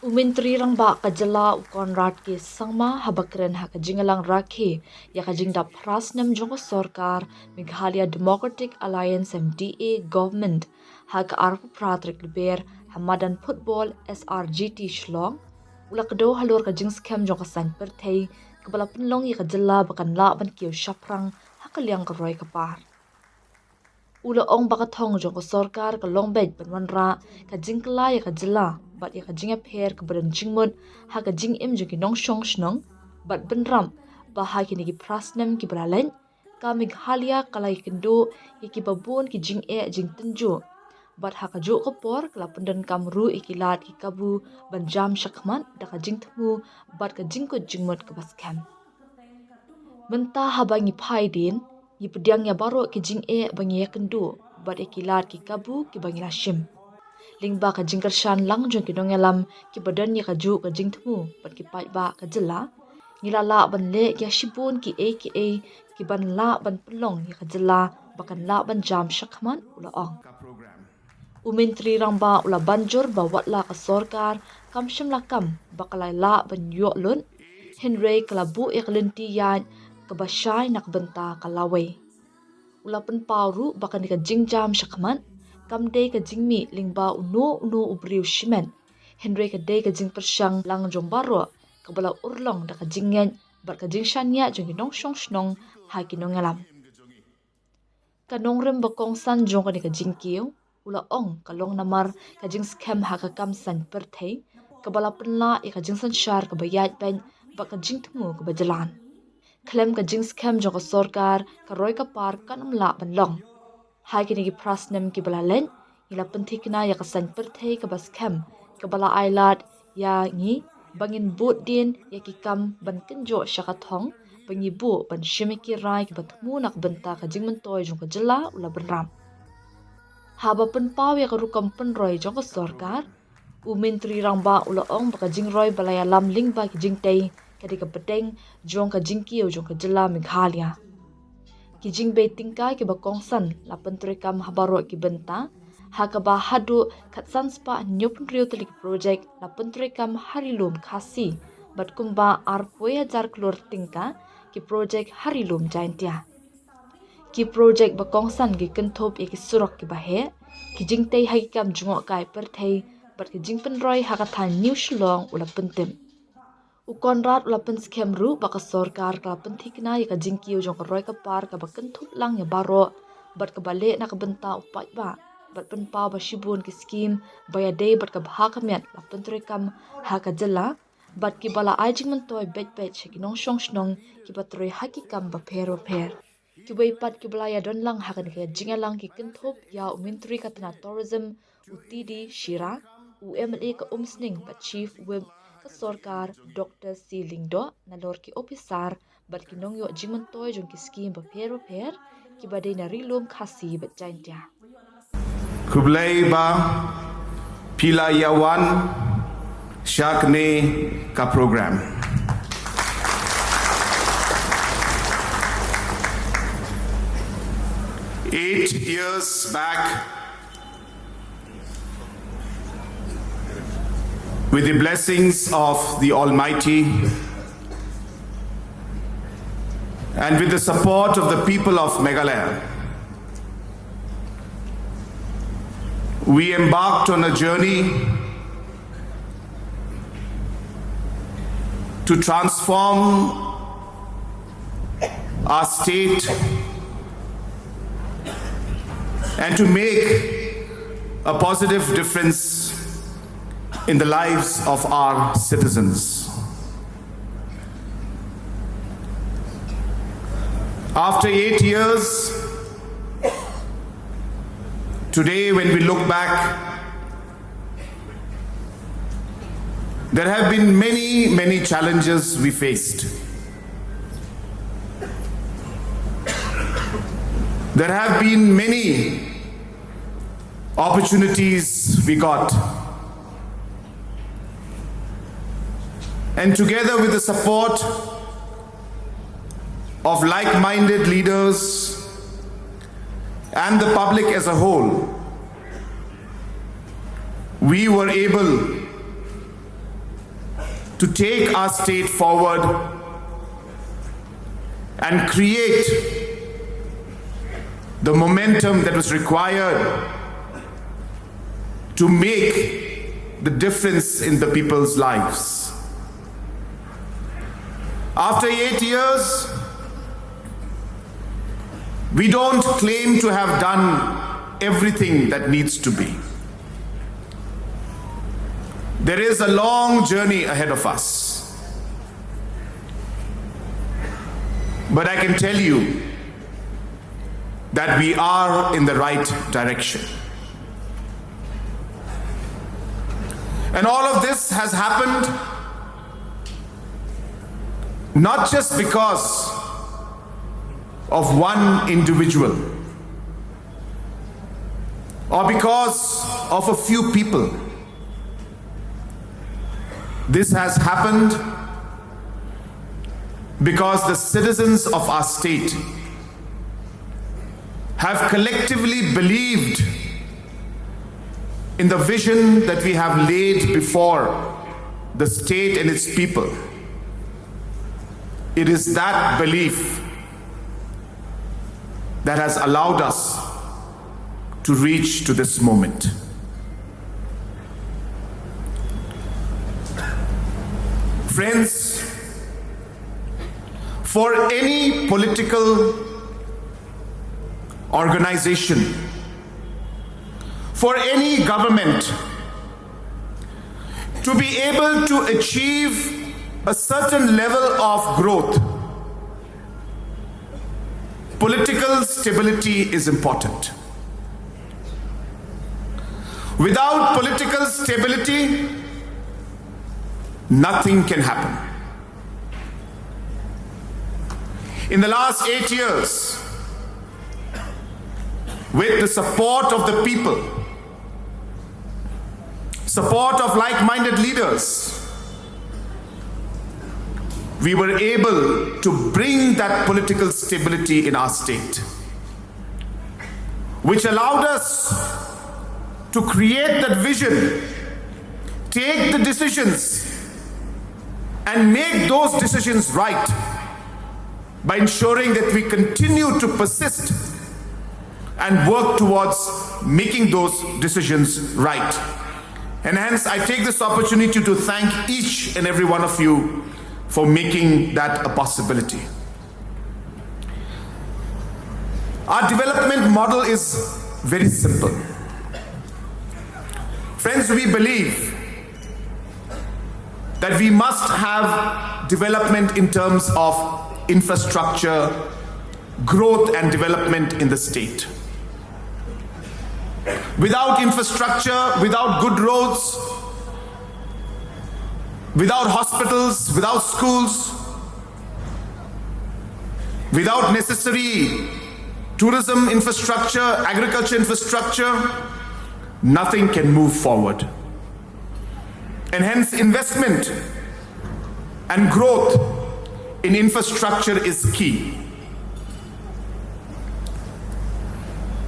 Umintri rang ba ka Jylla ukon rat ke sangma habakren ha ka jingalang rakhi ya ka jingda pras nem jongo Sorkar Meghalaya Democratic Alliance MDA government ha ka arpu pratrik liber hamadan football SRGT Shlong ulakdo halor ka jing scam jongo san perthei kabala punlong ya ka Jylla bakan la ban kiew shaphrang ha ka liang ka roi ka par ula ong baka thong jongo Sorkar ka longbej banwanra ka jingkla ya ka Jylla bat ya ka jinga pher ka badan jingmut ha ka jing im jongi nong shong shnong bat benram ba ha ki nigi prasnem ki bralen ka Meghalaya kalai kendo ya ki babun ki jing e jing tenju bat ha ka jo ko por kala pundan kamru ikilat ki kabu ban jam shakman da ka jing thmu bat ka jingko jingmut ka baskem menta ha bangi phai din yi pediang ya baro ki jing e bangi ya kendo bat ikilat ki kabu ki bangi rashim lingba ka jingkar shan lang jong ki jingialam ki badan ya ka ju ka jing thmu pat ki pai ba ka Jylla ngila la ban le ya shibun ki ki ban la ban pulong ya ka Jylla bakan la ban jam shakman ula ong umintri rang ba ula banjur ba watla ka Sorkar kam shim la kam bakalai la ban yo lun henry kalabu eklinti yan ka bashai nak benta kalawe ula pen pauru bakan ka jingjam shakman kam day ka jingmi lingba uno ubriu shimen henry ka day ka jing persyang lang jong baro kabala urlong da ka jingen bar ka jing shanya jong nong shong shnong ha ki nongalam ka nongrem bakong san jong ka jing kiew ula ong kalong namar ka jing scam ha ka kam san perthei kabala penla ka jing san shar ka bayat pen ba ka jing thmu ka bajalan klem ka jing scam jong ka Sorkar ka roi ka par kanam la ban long hai kini ki prasnem ki balalen ila penthikna ya kasan perthei ka baskem ka bala ailat ya ngi bangin bot din ya ki kam ban kenjo shakathong bangi bu ban shimiki rai ki bathmu nak benta ka jingman toy jong ka Jylla ula benram haba pen paw ya ka rukam pen roi jong ka Sorkar umintri rangba ula ong baka jing roi balaya lam lingba ki jing tei kadi ka pedeng jong ka jingkiyo jong ka Jylla Meghalaya ki jing be tingka ki bakong san la pentre kam habaro ki benta ha ka ba hadu khat san spa nyupun rio telik project la pentre kam harilum khasi bat kumba arpoya jar klor tingka ki project harilum jaintia ki project bakong san ki kenthop e ki surok ki bahe ki jing tei ha kam jungo kai perthei bat ki jing pen roi ha ka than new shlong ula pentim ukonrat ula pen scam ru baka Sorkar ka penthikna ya ka jingkiyo jong ka roi ka par ka bakan thup lang ya baro bat ka bale na ka benta upai ba bat pen pa ba shibun ki scheme baya day bat ka bha ka met la pentre kam ha ka Jylla bat ki bala ai jing man toy bet ki nong shong shnong ki batroi ha ki kam ba pher ki wei pat ki bala ya don lang ha ka jingalang ki kenthop ya umintri ka tana tourism utidi shira UMLA ka umsning ba chief whip ka Sorkar Dr. Lingdo na lor ki officer bat ki nong yo jingman toy jong ki scheme ba pher ki ba na rilum khasi bat jaintia Kublai ba pila yawan shakne ka program Eight years back, with the blessings of the Almighty and with the support of the people of Meghalaya, we embarked on a journey to transform our state and to make a positive difference in the lives of our citizens. After 8 years, today when we look back, there have been many challenges we faced. There have been many opportunities we got. And together with the support of like-minded leaders and the public as a whole, we were able to take our state forward and create the momentum that was required to make the difference in the people's lives. After 8 years, we don't claim to have done everything that needs to be. There is a long journey ahead of us. But I can tell you that we are in the right direction. And all of this has happened not just because of one individual or because of a few people. This has happened because the citizens of our state have collectively believed in the vision that we have laid before the state and its people. It is that belief that has allowed us to reach to this moment. Friends, for any political organization, for any government to be able to achieve a certain level of growth, political stability is important. Without political stability, nothing can happen. In the last 8 years, with the support of the people, support of like-minded leaders, we were able to bring that political stability in our state, which allowed us to create that vision, take the decisions, and make those decisions right by ensuring that we continue to persist and work towards making those decisions right. And hence, I take this opportunity to thank each and every one of you for making that a possibility. Our development model is very simple. Friends, we believe that we must have development in terms of infrastructure, growth and development in the state. Without infrastructure, without good roads, without hospitals, without schools, without necessary tourism infrastructure, agriculture infrastructure, nothing can move forward. And hence investment and growth in infrastructure is key.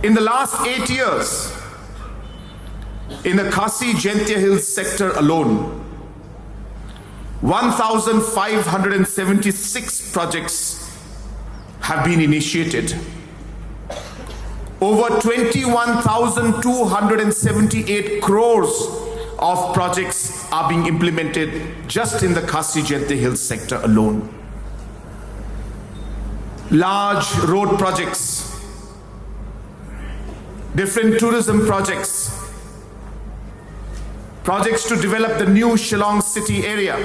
In the last 8 years, in the Khasi-Jaintia Hills sector alone, 1,576 projects have been initiated. Over 21,278 crores of projects are being implemented just in the Khasi-Jaintia Hills sector alone. Large road projects, different tourism projects, projects to develop the new Shillong city area,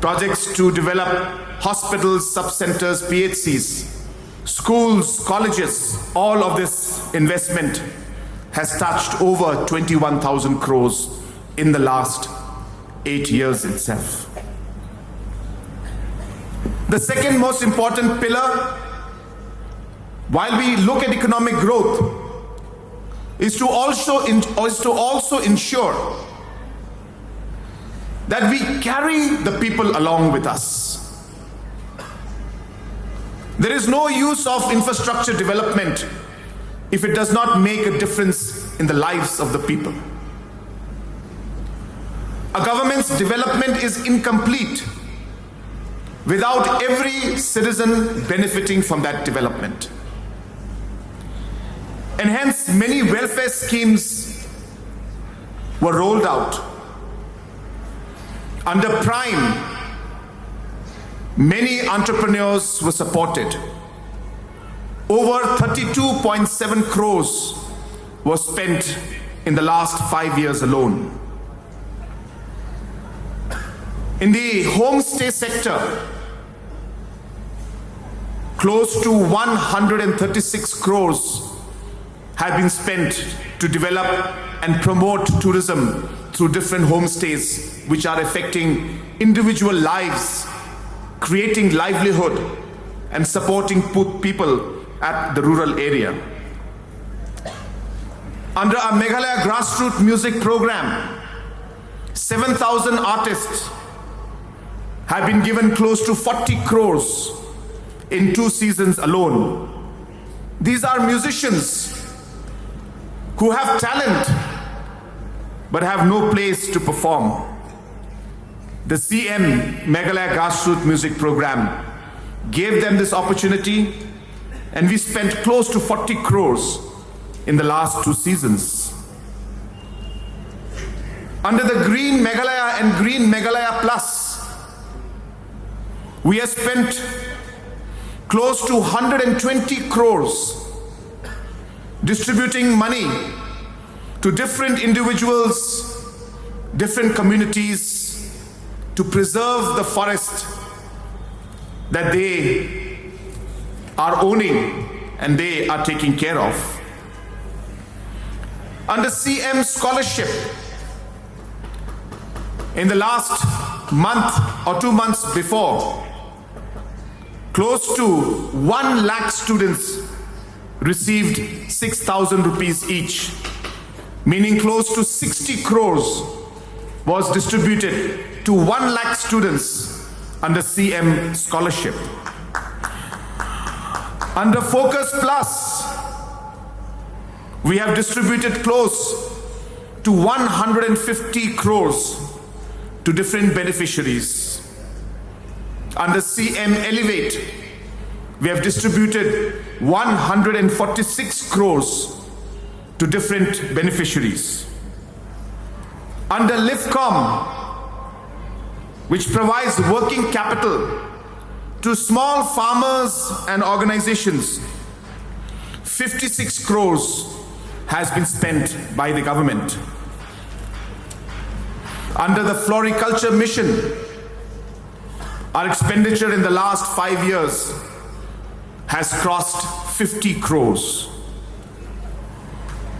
projects to develop hospitals, sub-centers, PHCs, schools, colleges. All of this investment has touched over 21,000 crores in the last 8 years itself. The second most important pillar, while we look at economic growth, is to also ensure that we carry the people along with us. There is no use of infrastructure development if it does not make a difference in the lives of the people. A government's development is incomplete without every citizen benefiting from that development. And hence, many welfare schemes were rolled out. Under Prime, many entrepreneurs were supported. Over 32.7 crores was spent in the last 5 years alone. In the homestay sector, close to 136 crores have been spent to develop and promote tourism through different homestays, which are affecting individual lives, creating livelihood, and supporting people at the rural area. Under our Meghalaya grassroots music program, 7,000 artists have been given close to 40 crores in 2 seasons alone. These are musicians who have talent but have no place to perform. The CM Meghalaya Grassroots Music Program gave them this opportunity, and we spent close to 40 crores in the last 2 seasons. Under the Green Meghalaya and Green Meghalaya Plus, we have spent close to 120 crores distributing money to different individuals, different communities, to preserve the forest that they are owning and they are taking care of. Under CM Scholarship, in the last month or 2 months before, close to 1 lakh students received 6,000 rupees each, meaning close to 60 crores was distributed to 1 lakh students under CM Scholarship. Under Focus Plus, we have distributed close to 150 crores to different beneficiaries. Under CM Elevate, we have distributed 146 crores to different beneficiaries. Under LIFCOM, which provides working capital to small farmers and organizations, 56 crores has been spent by the government. Under the Floriculture Mission, our expenditure in the last 5 years has crossed 50 crores.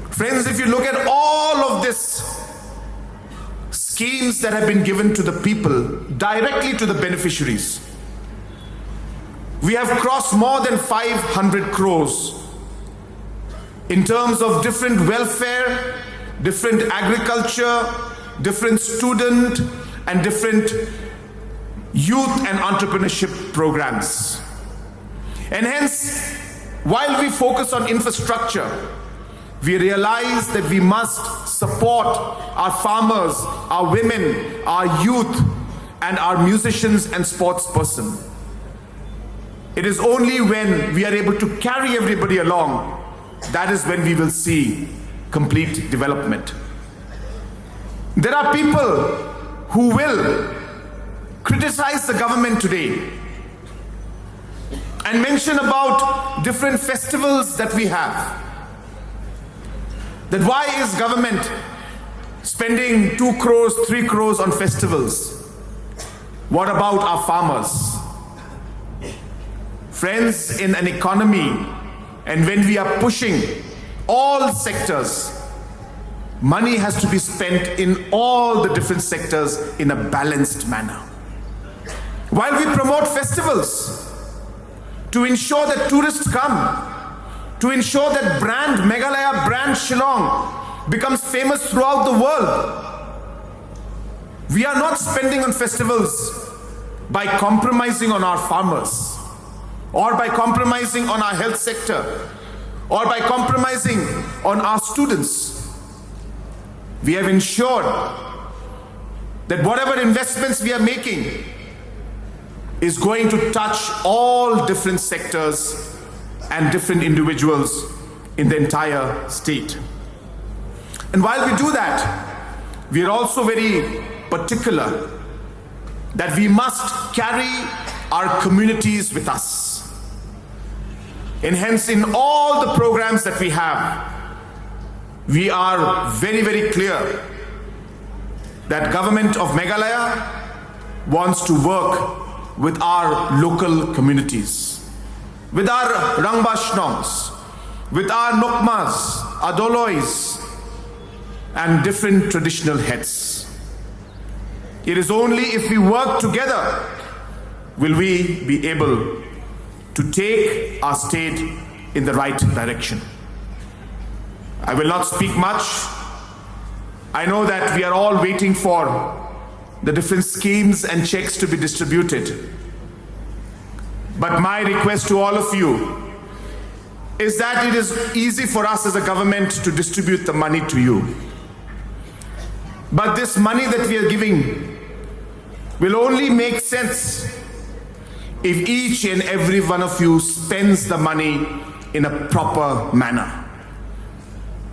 Friends, if you look at all of this schemes that have been given to the people, directly to the beneficiaries, we have crossed more than 500 crores in terms of different welfare, different agriculture, different student, and different youth and entrepreneurship programs. And hence, while we focus on infrastructure, we realize that we must support our farmers, our women, our youth, and our musicians and sports person. It is only when we are able to carry everybody along, that is when we will see complete development. There are people who will criticize the government today and mention about different festivals that we have. That why is government spending 2 crores, 3 crores on festivals? What about our farmers? Friends, in an economy, and when we are pushing all sectors, money has to be spent in all the different sectors in a balanced manner. While we promote festivals, to ensure that tourists come, to ensure that brand Meghalaya, brand Shillong becomes famous throughout the world, we are not spending on festivals by compromising on our farmers or by compromising on our health sector. or by compromising on our students. We have ensured that whatever investments we are making is going to touch all different sectors and different individuals in the entire state. And while we do that, we are also very particular that we must carry our communities with us. And hence, in all the programs that we have, we are very, very clear that government of Meghalaya wants to work with our local communities, with our Rangbashnongs, with our Nokmas, Adolois, and different traditional heads. It is only if we work together will we be able to take our state in the right direction. I will not speak much. I know that we are all waiting for the different schemes and checks to be distributed. But my request to all of you is that it is easy for us as a government to distribute the money to you. But this money that we are giving will only make sense if each and every one of you spends the money in a proper manner.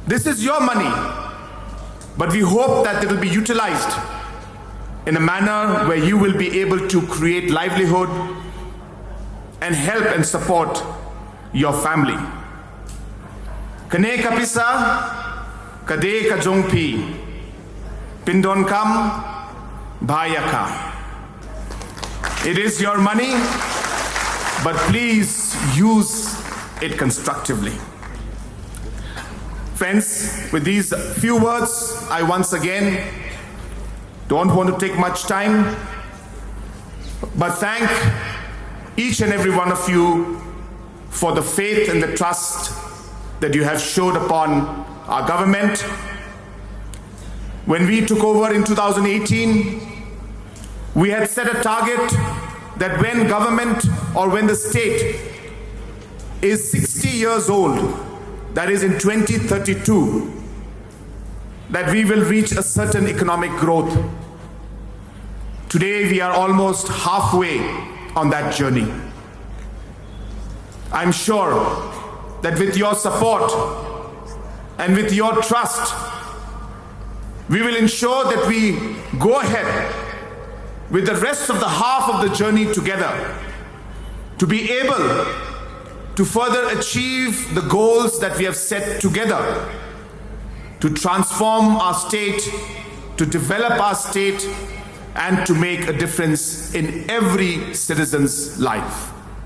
This is your money, but we hope that it will be utilized in a manner where you will be able to create livelihood and help and support your family. Kane kapisa, kade ka jongpi, pindon kam, bhayaka. It is your money, but please use it constructively. Friends, with these few words, I once again don't want to take much time, but thank each and every one of you for the faith and the trust that you have showed upon our government. When we took over in 2018, we had set a target that when government or when the state is 60 years old, that is in 2032, that we will reach a certain economic growth. Today we are almost halfway on that journey. I'm sure that with your support and with your trust, we will ensure that we go ahead with the rest of the half of the journey together to be able to further achieve the goals that we have set together to transform our state, to develop our state, and to make a difference in every citizen's life.